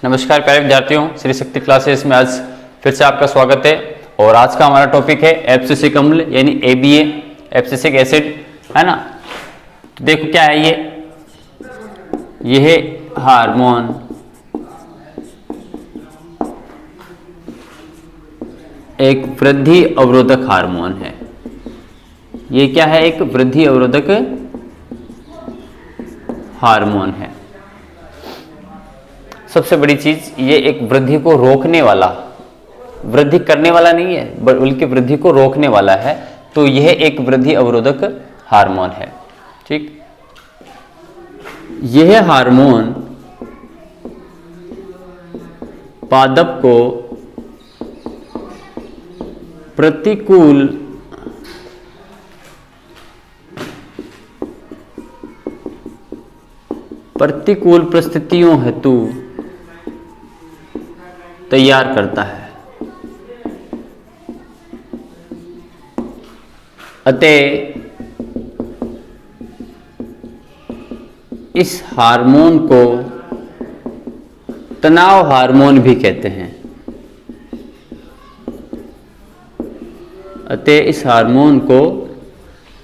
नमस्कार प्यारे विद्यार्थियों, श्री शक्ति क्लासेस में आज फिर से आपका स्वागत है। और आज का हमारा टॉपिक है एब्सिसिक अम्ल यानी ABA, एब्सिसिक एसिड, है ना। तो देखो क्या है ये है हार्मोन, एक वृद्धि अवरोधक हार्मोन है। ये क्या है? एक वृद्धि अवरोधक हार्मोन है। सबसे बड़ी चीज, ये एक वृद्धि को रोकने वाला, वृद्धि करने वाला नहीं है बल्कि वृद्धि को रोकने वाला है। तो यह एक वृद्धि अवरोधक हार्मोन है। ठीक, यह हार्मोन पादप को प्रतिकूल परिस्थितियों हेतु तैयार करता है। अतः इस हार्मोन को तनाव हार्मोन भी कहते हैं। अतः इस हार्मोन को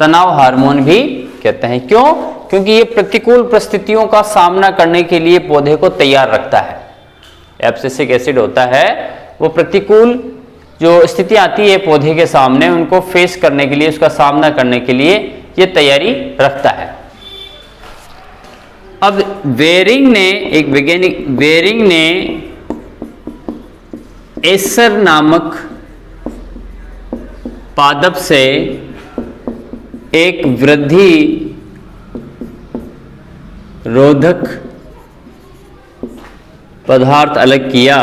तनाव हार्मोन भी कहते हैं। क्यों? क्योंकि ये प्रतिकूल परिस्थितियों का सामना करने के लिए पौधे को तैयार रखता है। एब्सिसिक एसिड होता है वो प्रतिकूल जो स्थिति आती है पौधे के सामने, उनको फेस करने के लिए, उसका सामना करने के लिए ये तैयारी रखता है। अब एक वैज्ञानिक वेरिंग ने एसर नामक पादप से एक वृद्धि रोधक पदार्थ अलग किया।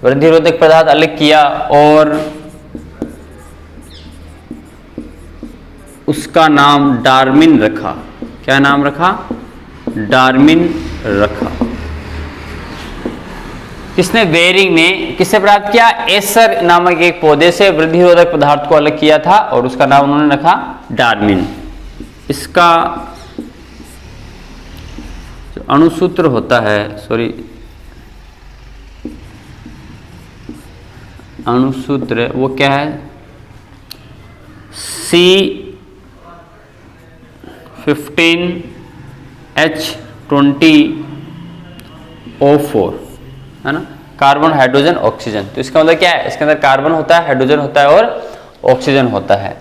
वृद्धि रोधक पदार्थ अलग किया और उसका नाम डार्मिन रखा। क्या नाम रखा? डार्मिन रखा। किसने? वेरिंग ने। किससे प्राप्त किया? एसर नामक एक पौधे से वृद्धि रोधक पदार्थ को अलग किया था और उसका नाम उन्होंने रखा डार्मिन। इसका जो अणुसूत्र होता है, अणुसूत्र वो क्या है? C15H20O4, है ना। Carbon, hydrogen, oxygen. तो इसका मतलब क्या है? इसके अंदर कार्बन होता है, हाइड्रोजन होता है और ऑक्सीजन होता है।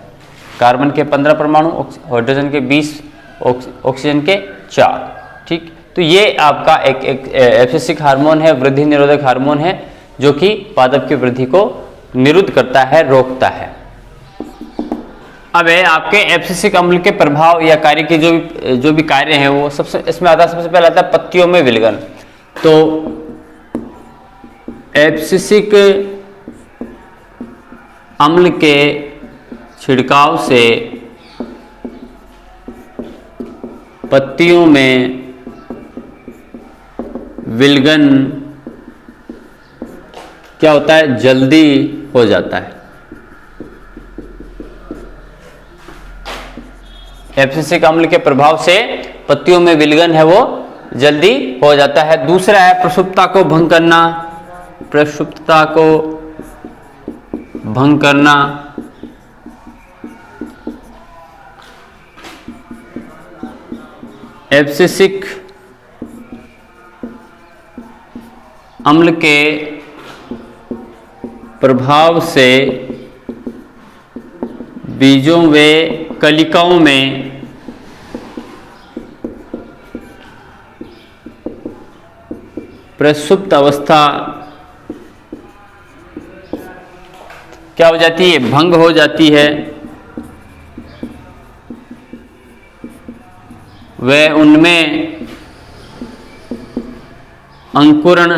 कार्बन के 15 परमाणु, हाइड्रोजन के 20, ऑक्सीजन के 4। ठीक, तो ये आपका एक एब्सिसिक हार्मोन है, वृद्धि निरोधक हार्मोन है, जो कि पादप की वृद्धि को निरुद्ध करता है, रोकता है। अब है आपके एब्सिसिक अम्ल के प्रभाव या कार्य के जो भी कार्य हैं वो इसमें आता है। सबसे पहले आता है पत्तियों में विलगन। तो एब्सिसिक अम्ल के छिड़काव से पत्तियों में विलगन क्या होता है? जल्दी हो जाता है। एब्सिसिक अम्ल के प्रभाव से पत्तियों में विलगन है वो जल्दी हो जाता है। दूसरा है प्रसुप्तता को भंग करना। प्रसुप्तता को भंग करना। एब्सिसिक अम्ल के प्रभाव से बीजों व कलिकाओं में प्रसुप्त अवस्था क्या हो जाती है? भंग हो जाती है। वह उनमें अंकुरण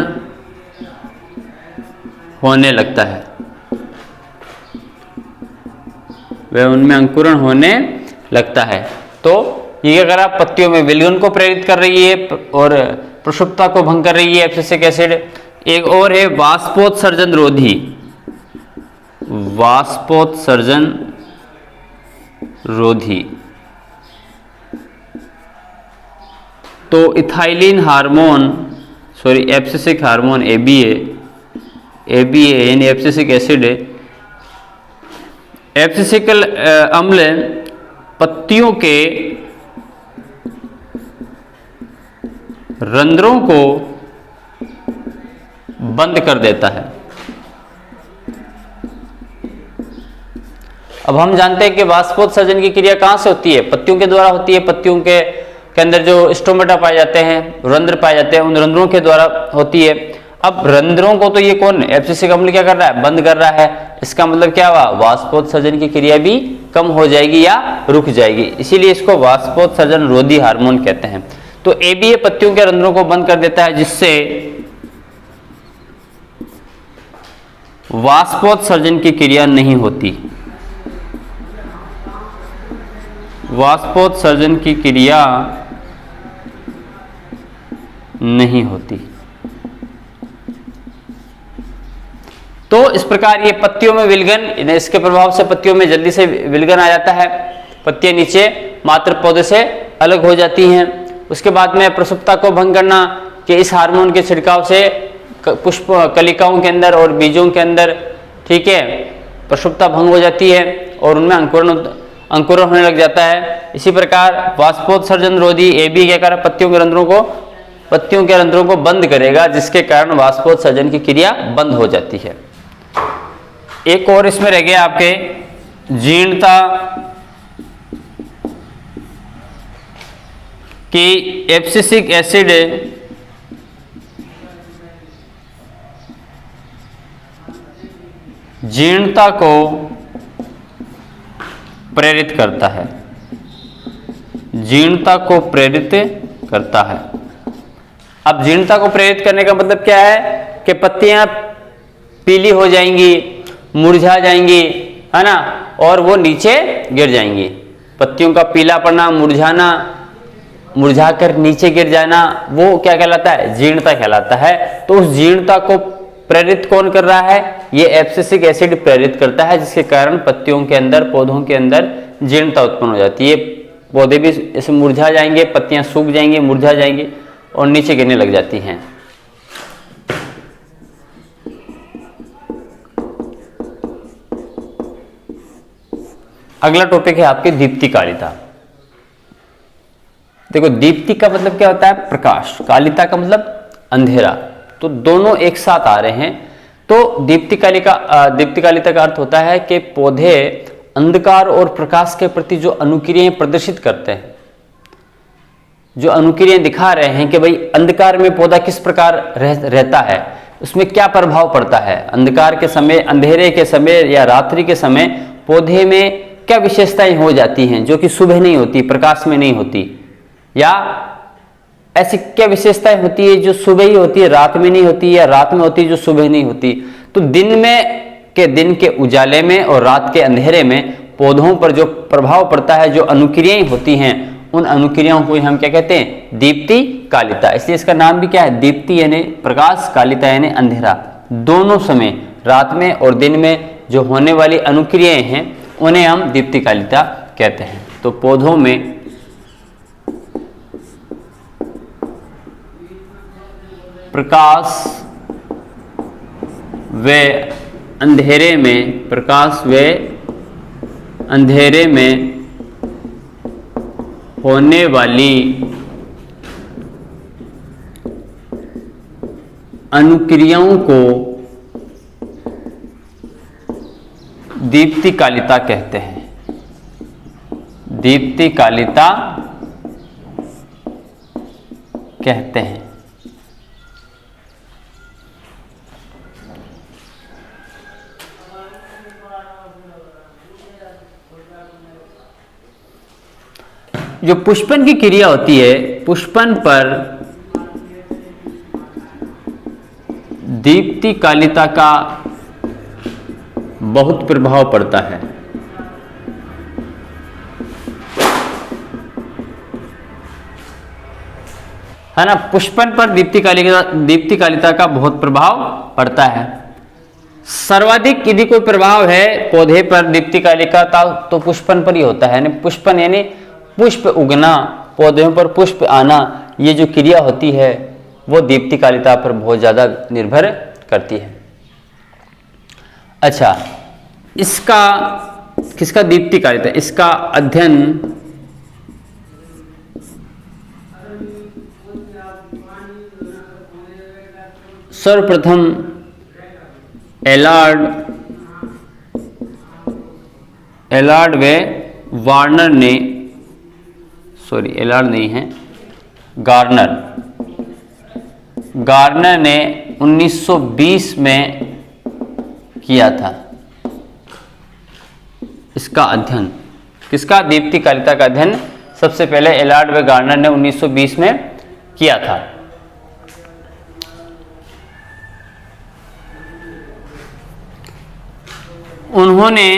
होने लगता है। वह उनमें अंकुरण होने लगता है। तो ये अगर आप पत्तियों में विलगन को प्रेरित कर रही है और प्रसुप्तता को भंग कर रही है एब्सिसिक एसिड। एक और है वाष्पोत्सर्जन रोधी। वाष्पोत्सर्जन रोधी। तो ethylene hormone abscisic hormone ABA यानी एब्सिसिक एसिड एब्सिसिक अम्ल पत्तियों के रंध्रों को बंद कर देता है। अब हम जानते हैं कि वाष्पोत्सर्जन की क्रिया कहां से होती है? पत्तियों के द्वारा होती है। पत्तियों के अंदर जो स्टोमेटा पाए जाते हैं, रंध्र पाए जाते हैं, उन रंध्रों के द्वारा होती है। अब रंध्रों को तो ये कौन एब्सिसिक अम्ल क्या कर रहा है? बंद कर रहा है। इसका मतलब क्या हुआ? वाष्पोत्सर्जन की क्रिया भी कम हो जाएगी या रुक जाएगी, इसीलिए इसको वाष्पोत्सर्जन रोधी हार्मोन कहते हैं। तो एबीए पत्तियों के रंध्रों को बंद कर देता है, जिससे वाष्पोत्सर्जन की क्रिया नहीं होती। वाष्पोत्सर्जन की क्रिया नहीं होती। तो इस प्रकार ये पत्तियों में विलगन, इसके प्रभाव से पत्तियों में जल्दी से विलगन आ जाता है। पत्तियां नीचे मात्र पौधे से अलग हो जाती हैं। उसके बाद में प्रसुप्ता को भंग करना कि इस हार्मोन के छिड़काव से पुष्प कलिकाओं के अंदर और बीजों के अंदर, ठीक है, प्रसुप्ता भंग हो जाती है और उनमें अंकुरण होने लग जाता है। इसी प्रकार वाष्पोत्सर्जन रोधी एबी क्या कर पत्तियों के रंध्रों को बंद करेगा, जिसके कारण वाष्पोत्सर्जन की क्रिया बंद हो जाती है। एक और इसमें रह गया आपके जीर्णता कि एब्सिसिक एसिड जीर्णता को प्रेरित करता है। जीर्णता को प्रेरित करता है। अब जीर्णता को प्रेरित करने का मतलब क्या है कि पत्तियां पीली हो जाएंगी, मुरझा जाएंगी, है ना, और वो नीचे गिर जाएंगी। पत्तियों का पीला पड़ना, मुरझाकर नीचे गिर जाना, वो क्या कहलाता है? जीर्णता कहलाता है। तो उस जीर्णता को प्रेरित कौन कर रहा है? ये एब्सिसिक एसिड प्रेरित करता है, जिसके कारण पत्तियों के अंदर, पौधों के अंदर जीर्णता उत्पन्न हो जाती है। पौधे भी इसे मुरझा जाएंगे, पत्तियां सूख जाएंगी, मुरझा जाएंगी और नीचे गिरने लग जाती हैं। अगला टॉपिक है आपके दीप्तिकालिता। देखो, दीप्ति का मतलब क्या होता है? प्रकाश। कालिता का मतलब अंधेरा। तो दोनों एक साथ आ रहे हैं। तो दीप्तिकालिता का अर्थ होता है कि पौधे अंधकार और प्रकाश के प्रति जो अनुक्रियाएं प्रदर्शित करते हैं, जो अनुक्रियाएं दिखा रहे हैं कि भाई अंधकार में पौधा किस प्रकार रहता है, उसमें क्या प्रभाव पड़ता है। अंधकार के समय, अंधेरे के समय या रात्रि के समय पौधे में क्या विशेषताएं हो जाती हैं जो कि सुबह नहीं होती, प्रकाश में नहीं होती, या ऐसी क्या विशेषताएं होती है जो सुबह ही होती है, रात में नहीं होती, या रात में होती है जो सुबह नहीं होती। तो दिन के उजाले में और रात के अंधेरे में पौधों पर जो प्रभाव पड़ता है, जो अनुक्रियाएं होती हैं, उन अनुक्रियाओं को हम क्या कहते हैं? दीप्ति कालिता। इसलिए इसका नाम भी क्या है? दीप्ति यानी प्रकाश, कालिता यानी अंधेरा। दोनों समय, रात में और दिन में जो होने वाली अनुक्रियाएं हैं, उन्हें हम दीप्ति कालिता कहते हैं। तो पौधों में प्रकाश व अंधेरे में होने वाली अनुक्रियाओं को दीप्ति कालिता कहते हैं। दीप्ति कालिता कहते हैं। जो पुष्पन की क्रिया होती है, पुष्पन पर दीप्ति कालिता का बहुत प्रभाव पड़ता है। ना, पुष्पन पर दीप्ति कालिता का बहुत प्रभाव पड़ता है। सर्वाधिक यदि कोई प्रभाव है पौधे पर दीप्तिकालिका का तो पुष्पन पर ही होता है। पुष्पन यानी पुष्प उगना, पौधों पर पुष्प आना, ये जो क्रिया होती है वो दीप्तिकालिका पर बहुत ज्यादा निर्भर करती है। अच्छा, इसका किसका दीप्तिकालिका, इसका अध्ययन सर्वप्रथम एलार्ड व वार्नर ने, सॉरी एलार्ड नहीं है, गार्नर ने 1920 में किया था। इसका अध्ययन, किसका, दीप्तिकालिका का अध्ययन सबसे पहले एलार्ड व गार्नर ने 1920 में किया था। उन्होंने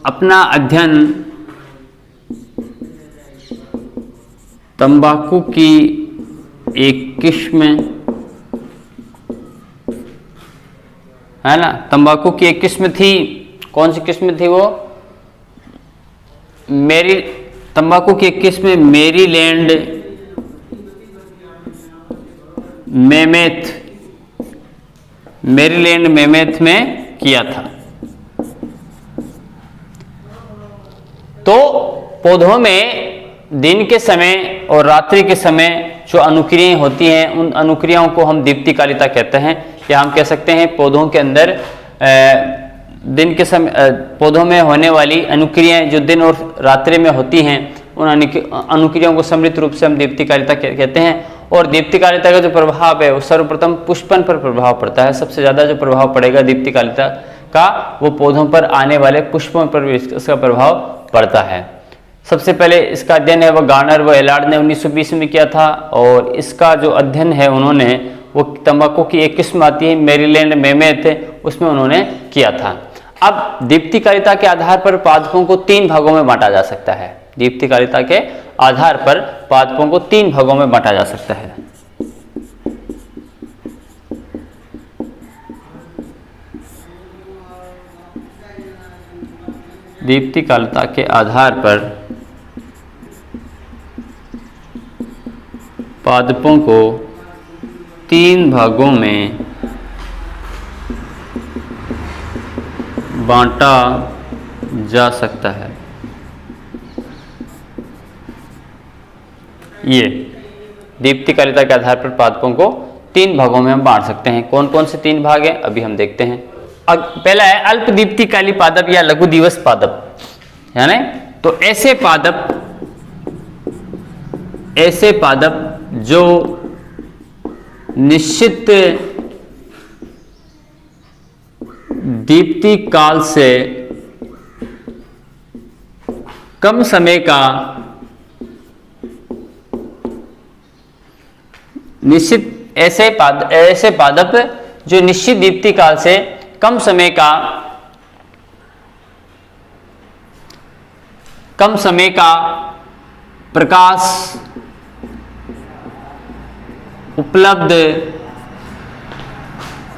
अपना अध्ययन तंबाकू की एक किस्म, है ना, तंबाकू की एक किस्म थी, कौन सी किस्म थी वो, तंबाकू की एक किस्म मेरीलैंड मेमेथ में किया था। तो पौधों में दिन के समय और रात्रि के समय जो अनुक्रियाएं होती हैं, उन अनुक्रियाओं को हम दीप्तिकालिका कहते हैं, या हम कह सकते हैं पौधों के अंदर दिन के समय पौधों में होने वाली अनुक्रियाएं जो दिन और रात्रि में होती हैं, उन अनुक्रियाओं को सम्मिलित रूप से हम दीप्तिकालिका कहते हैं। और दीप्तिकालिका का जो प्रभाव है वो सर्वप्रथम पुष्पन पर प्रभाव पड़ता है। सबसे ज्यादा जो प्रभाव पड़ेगा दीप्तिकालिका का वो पौधों पर आने वाले पुष्पों पर भी इसका प्रभाव पड़ता है। सबसे पहले इसका अध्ययन है वो गार्नर व एलार्ड ने 1920 में किया था, और इसका जो अध्ययन है उन्होंने वो तंबाकू की एक किस्म आती है मेरीलैंड मेमेथ, उसमें उन्होंने किया था। अब दीप्तिकालिका के आधार पर पादपों को 3 भागों में बांटा जा सकता है। दीप्तिकालिका के आधार पर पादपों को 3 भागों में बांटा जा सकता है। दीप्तिकालिका के आधार पर पादपों को 3 भागों में बांटा जा सकता है। ये दीप्तिकालिका के आधार पर पादपों को 3 भागों में हम बांट सकते हैं। कौन कौन से 3 भाग हैं अभी हम देखते हैं। अब पहला है अल्प दीप्तिकाली पादप या लघु दिवस पादप, है ना। तो ऐसे पादप जो निश्चित दीप्ति काल से कम समय का ऐसे पादप जो निश्चित दीप्ति काल से कम समय का प्रकाश उपलब्ध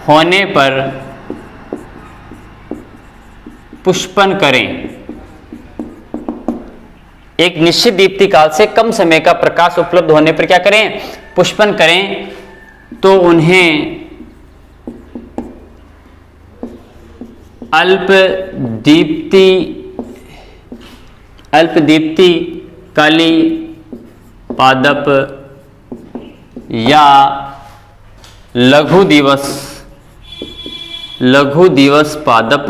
होने पर पुष्पन करें। एक निश्चित दीप्ति काल से कम समय का प्रकाश उपलब्ध होने पर क्या करें, पुष्पन करें। तो उन्हें अल्प दीप्ति काली पादप या लघु दिवस पादप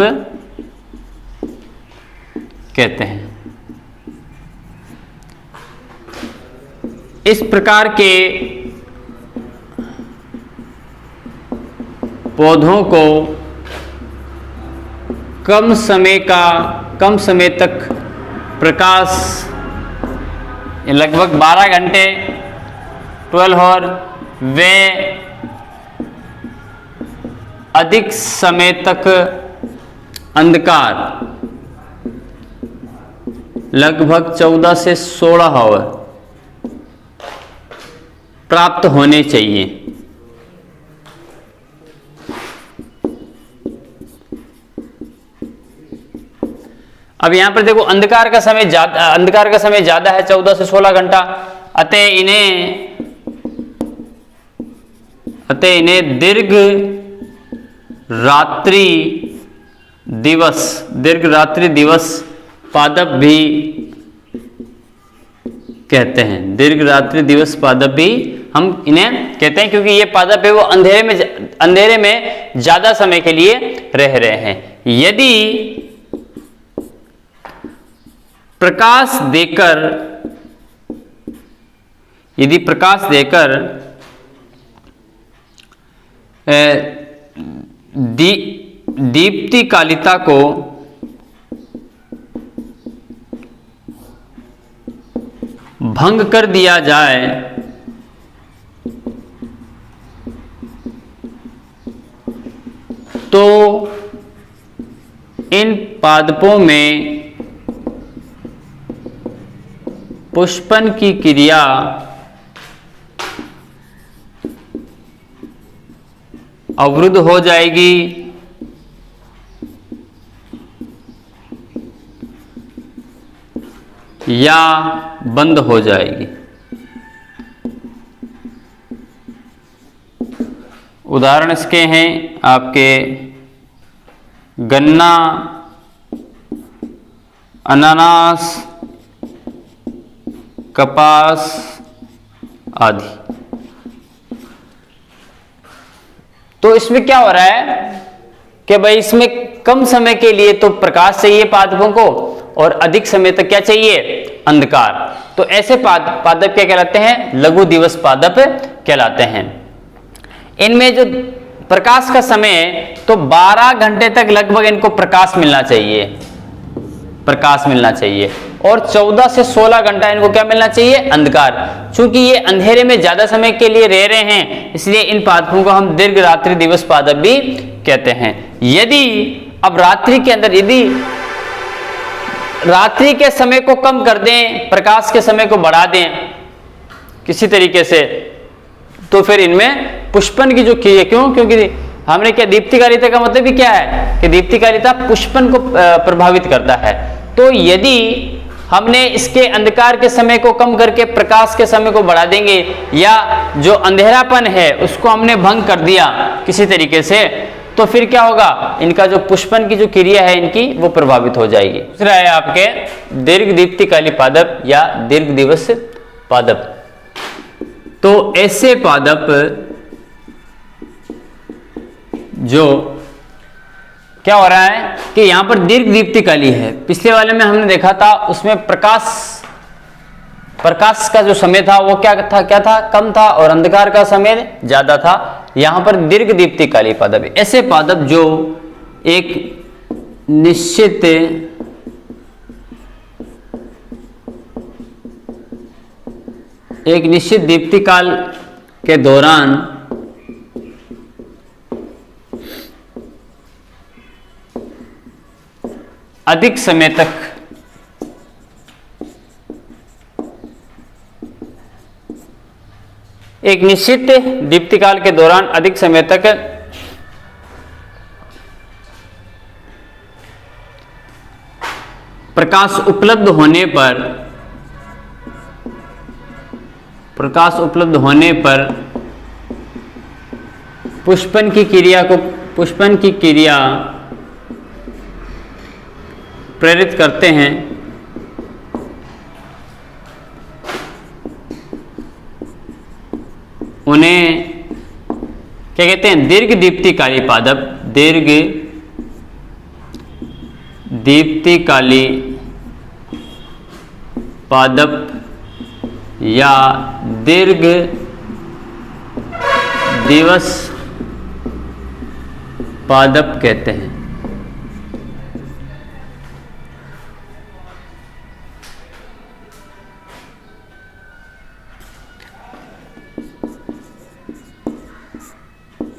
कहते हैं। इस प्रकार के पौधों को कम समय तक प्रकाश, लगभग 12 घंटे 12 और वे अधिक समय तक अंधकार, लगभग 14 से 16 आवर, प्राप्त होने चाहिए। अब यहां पर देखो अंधकार का समय ज्यादा है, 14 से 16 घंटा, अतः इन्हें दीर्घ रात्रि दिवस पादप भी कहते हैं। दीर्घ रात्रि दिवस पादप भी हम इन्हें कहते हैं, क्योंकि ये पादप है वो अंधेरे में ज्यादा समय के लिए रह रहे हैं। यदि प्रकाश देकर दीप्तिकालिता को भंग कर दिया जाए तो इन पादपों में पुष्पन की क्रिया अवरुद्ध हो जाएगी या बंद हो जाएगी। उदाहरण इसके हैं आपके गन्ना, अनानास, कपास आदि। तो इसमें क्या हो रहा है कि भाई इसमें कम समय के लिए तो प्रकाश चाहिए पादपों को और अधिक समय तक क्या चाहिए, अंधकार। तो ऐसे पादप क्या कहलाते हैं, लघु दिवस पादप कहलाते हैं। इनमें जो प्रकाश का समय है तो 12 घंटे तक लगभग इनको प्रकाश मिलना चाहिए और 14 से 16 घंटा इनको क्या मिलना चाहिए, अंधकार। चूंकि ये अंधेरे में ज्यादा समय के लिए रह रहे हैं इसलिए इन पादपों को हम दीर्घ रात्रि दिवस पादप भी कहते हैं। यदि अब रात्रि के अंदर यदि रात्रि के समय को कम कर दें, प्रकाश के समय को बढ़ा दें किसी तरीके से, तो फिर इनमें पुष्पन की जो क्रिया, क्योंकि हमने क्या, दीप्तिकारिता का मतलब भी क्या है कि दीप्तिकारिता पुष्पन को प्रभावित करता है। तो यदि हमने इसके अंधकार के समय को कम करके प्रकाश के समय को बढ़ा देंगे या जो अंधेरापन है उसको हमने भंग कर दिया किसी तरीके से, तो फिर क्या होगा, इनका जो पुष्पन की जो क्रिया है इनकी वो प्रभावित हो जाएगी। दूसरा है आपके दीर्घ दीप्तिकाली पादप या दीर्घ दिवस पादप। तो ऐसे पादप जो क्या हो रहा है कि यहां पर दीर्घ दीप्तिकाली है, पिछले वाले में हमने देखा था उसमें प्रकाश का जो समय था वो क्या था, कम था और अंधकार का समय ज्यादा था। यहां पर दीर्घ दीप्तिकाली पादप है। ऐसे पादप जो एक निश्चित दीप्तिकाल के दौरान अधिक समय तक दीप्तिकाल के दौरान अधिक समय तक प्रकाश उपलब्ध होने पर पुष्पन की क्रिया प्रेरित करते हैं। उन्हें क्या कहते हैं, दीर्घ दीप्तिकाली पादप, दीर्घ दीप्तिकाली पादप या दीर्घ दिवस पादप कहते हैं।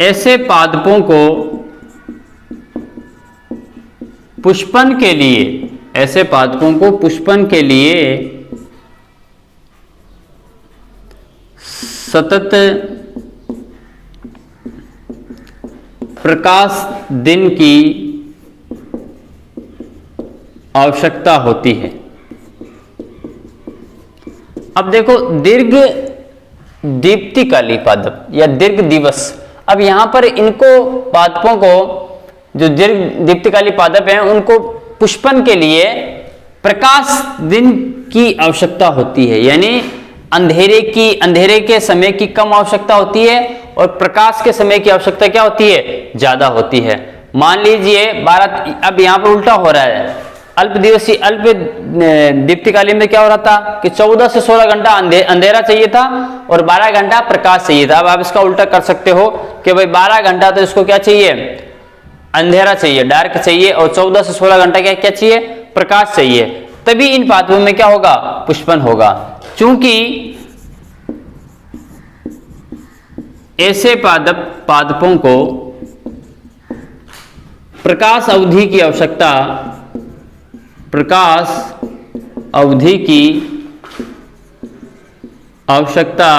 ऐसे पादपों को पुष्पन के लिए सतत प्रकाश दिन की आवश्यकता होती है। अब देखो दीर्घ दीप्तिकाली पादप या दीर्घ दिवस, अब यहां पर इनको पादपों को, जो दीर्घ दीप्तिकाली पादप हैं, उनको पुष्पन के लिए प्रकाश दिन की आवश्यकता होती है, यानी अंधेरे के समय की कम आवश्यकता होती है और प्रकाश के समय की आवश्यकता क्या होती है, ज्यादा होती है। मान लीजिए 12, अब यहां पर उल्टा हो रहा है, अल्प दीप्तिकालीन में क्या हो रहा था कि 14 से 16 घंटा अंधेरा चाहिए था और 12 घंटा प्रकाश चाहिए था। अब आप इसका उल्टा कर सकते हो कि भाई 12 घंटा तो इसको क्या चाहिए, अंधेरा चाहिए, डार्क चाहिए, और 14 से 16 घंटा क्या क्या चाहिए, प्रकाश चाहिए। तभी इन पादपों में क्या होगा, पुष्पन होगा। चूंकि ऐसे पादपों को प्रकाश अवधि की आवश्यकता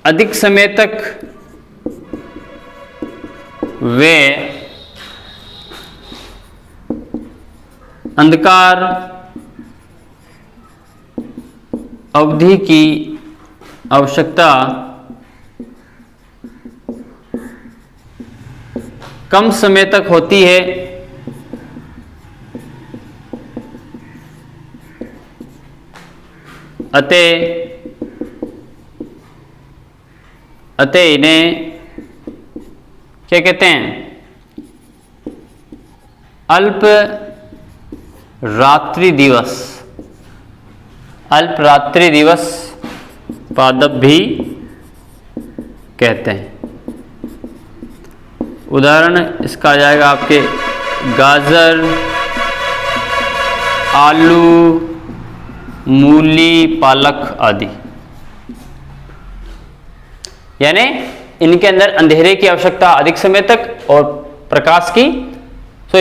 अधिक समय तक वे अंधकार अवधि की आवश्यकता कम समय तक होती है, अतः इन्हें क्या कहते हैं, अल्प रात्रि दिवस पादप भी कहते हैं। उदाहरण इसका आ जाएगा आपके गाजर, आलू, मूली, पालक आदि। यानी इनके अंदर अंधेरे की आवश्यकता अधिक समय तक और प्रकाश की तो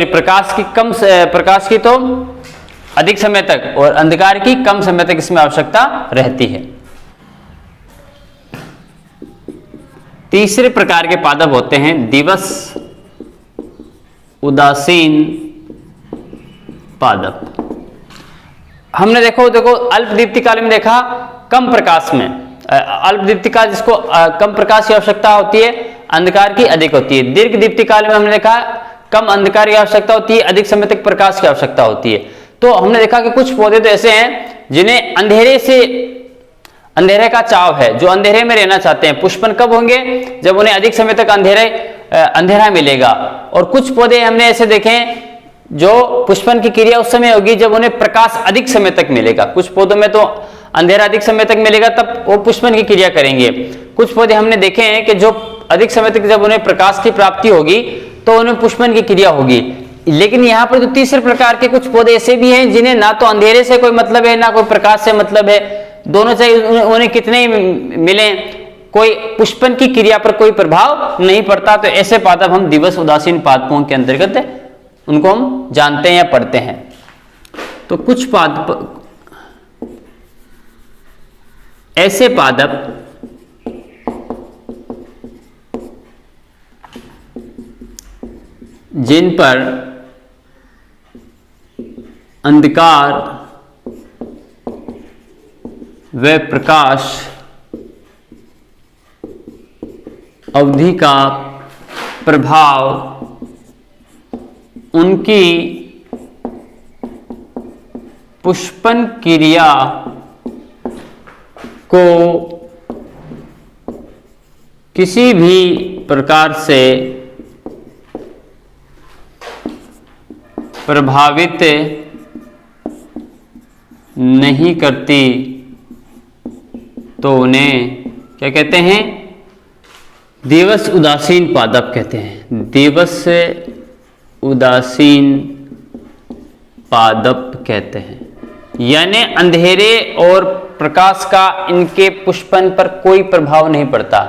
अधिक समय तक और अंधकार की कम समय तक इसमें आवश्यकता रहती है। तीसरे प्रकार के पादप होते हैं दिवस उदासीन पादप। हमने देखो अल्प दीप्तिकाल में देखा कम प्रकाश में, अल्प दीप्तिकाल जिसको कम प्रकाश की आवश्यकता होती है, अंधकार की अधिक होती है। दीर्घ दीप्तिकाल में हमने देखा कम अंधकार की आवश्यकता होती है, अधिक समय तक प्रकाश की आवश्यकता होती है। तो हमने देखा कि कुछ पौधे तो ऐसे हैं जिन्हें अंधेरे का चाव है, जो अंधेरे में रहना चाहते हैं। पुष्पन कब होंगे, जब उन्हें अधिक समय तक अंधेरा मिलेगा। और कुछ पौधे हमने ऐसे देखे हैं जो पुष्पन की क्रिया उस समय होगी जब उन्हें प्रकाश अधिक समय तक मिलेगा। कुछ पौधों में तो अंधेरा अधिक समय तक मिलेगा तब वो पुष्पन की क्रिया करेंगे। कुछ पौधे हमने देखे हैं कि जो अधिक समय तक जब उन्हें प्रकाश की प्राप्ति होगी तो उन्हें पुष्पन की क्रिया होगी। लेकिन यहाँ पर जो तीसरे प्रकार के कुछ पौधे ऐसे भी हैं जिन्हें ना तो अंधेरे से कोई मतलब है ना कोई प्रकाश से मतलब है, दोनों चाहिए, उन्हें कितने ही मिले, कोई पुष्पन की क्रिया पर कोई प्रभाव नहीं पड़ता। तो ऐसे पादप हम दिवस उदासीन पादपों के अंतर्गत उनको हम जानते हैं या पढ़ते हैं। तो कुछ पादप ऐसे पादप जिन पर अंधकार व प्रकाश अवधि का प्रभाव उनकी पुष्पन क्रिया को किसी भी प्रकार से प्रभावित नहीं करती, तो उन्हें क्या कहते हैं, दिवस उदासीन पादप कहते हैं। दिवस उदासीन पादप कहते हैं। यानी अंधेरे और प्रकाश का इनके पुष्पन पर कोई प्रभाव नहीं पड़ता।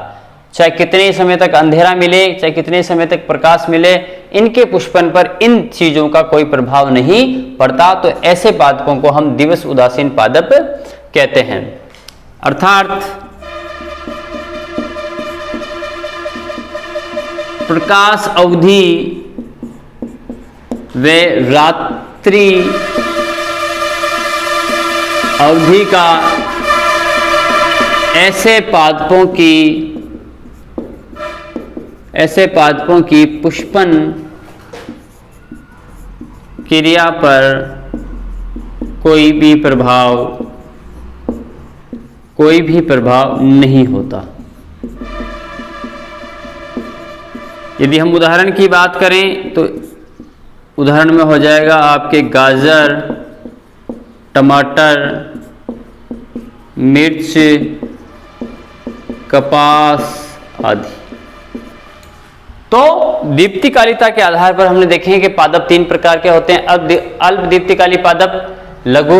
चाहे कितने समय तक अंधेरा मिले, चाहे कितने समय तक प्रकाश मिले, इनके पुष्पन पर इन चीजों का कोई प्रभाव नहीं पड़ता। तो ऐसे पादपों को हम दिवस उदासीन पादप कहते हैं। अर्थात प्रकाश अवधि व रात्रि अवधि का ऐसे पादपों की पुष्पन क्रिया पर कोई भी प्रभाव नहीं होता। यदि हम उदाहरण की बात करें तो उदाहरण में हो जाएगा आपके गाजर, टमाटर, मिर्च, कपास आदि। तो दीप्तिकालिता के आधार पर हमने देखे हैं कि पादप 3 प्रकार के होते हैं, अल्प दीप्तिकाली पादप, लघु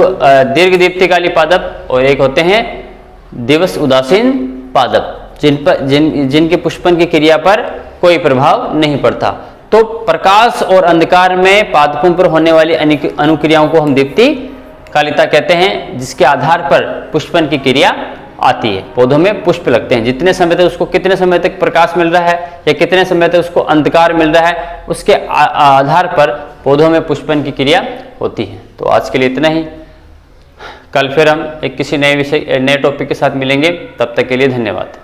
दीर्घ दीप्तिकाली पादप और एक होते हैं दिवस उदासीन पादप, जिनके पुष्पन की क्रिया पर कोई प्रभाव नहीं पड़ता। तो प्रकाश और अंधकार में पादपों पर होने वाली अनुक्रियाओं को हम दीप्तिकालिता कहते हैं, जिसके आधार पर पुष्पन की क्रिया आती है। पौधों में पुष्प लगते हैं, जितने समय तक उसको कितने समय तक प्रकाश मिल रहा है या कितने समय तक उसको अंधकार मिल रहा है, उसके आधार पर पौधों में पुष्पन की क्रिया होती है। तो आज के लिए इतना ही। कल फिर हम एक किसी नए टॉपिक के साथ मिलेंगे। तब तक के लिए धन्यवाद।